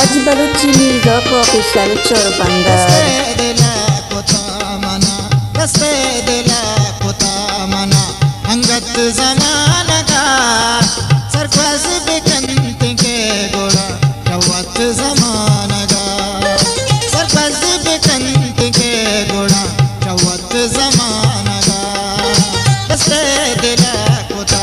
Baltaj Baluchi Music Official Chorpanda अंगत ज़माना का सरफराज बेकंत के गोड़ा चौवत ज़माना का सरफराज बेकंत के गोड़ा चौवत ज़माना का दस्ते दिला खुदा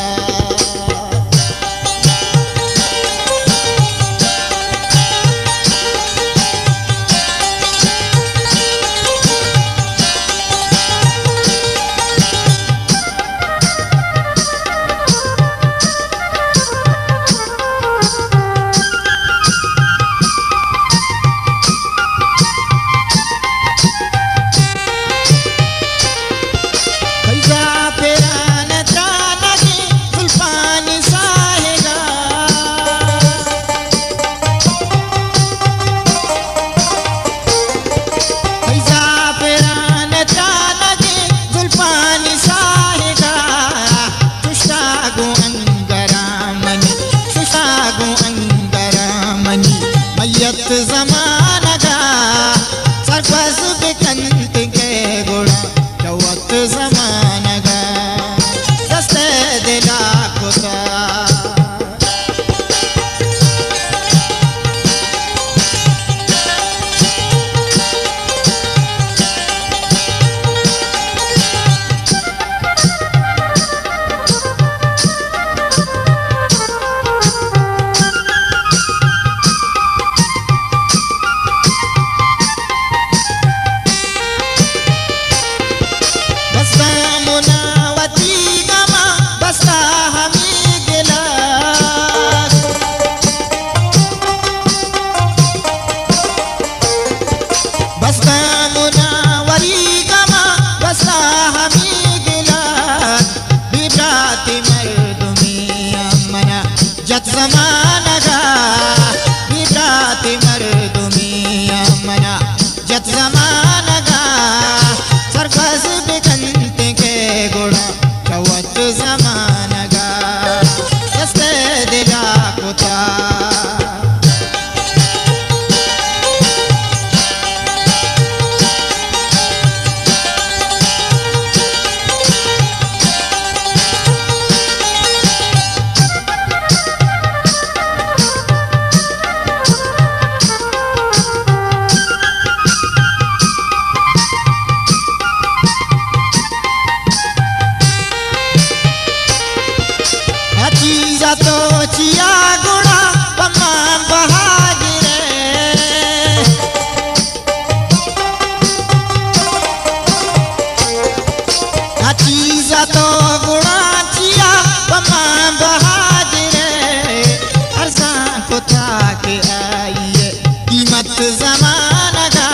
ज़माना का सरफराज बेकंत के गोड़ा चौवत ज़माना का दस्ते दिला खुदा जत ज़माना का बिरात मर्दुमिया मना जत ज़माना का सरफराज बेकंत के गोड़ा चौवत ज़माना का दस्ते दिला खुदा तो चिया गुड़ा पमा बहागिरे चीज़ा तो गुड़ा चिया पमा बहागिरे अर्ज़ा को था के आइए कीमत ज़माना का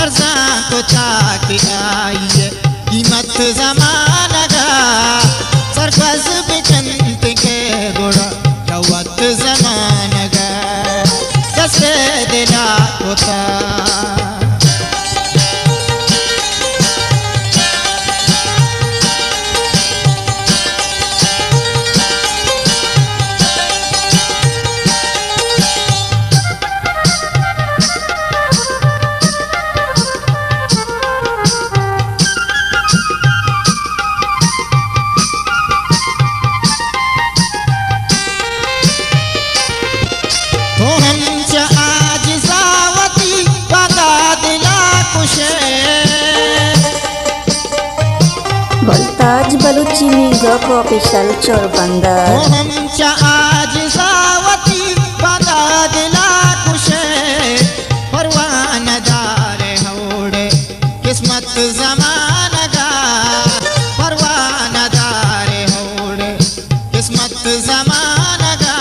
अर्ज़ा को था के आइए कीमत ज़माना का सरफराज बेकंत के गोड़ा चौवत ज़माना का दस्ते दिला खुदा Baltaj Baluchi Music Official Chorpanda हम आज सावती बादा दिला खुशे परवानदार होड़े किस्मत ज़माना का परवानदार होड़े किस्मत ज़माना का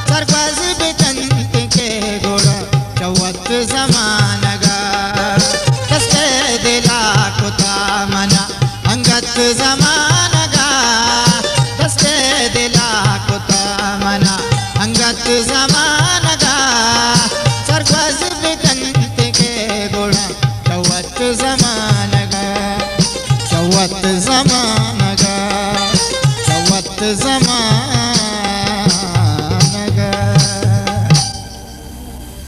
सरफराज बेकंत के गोड़ा चौवत ज़माना का दस्ते दिला खुदा मना अंगत ज़माना का दस्ते दिला खुदा मना अंगत ज़माना का सरफराज बेकंत के गोड़ा चौवत ज़माना का चौवत ज़माना का चौवत ज़माना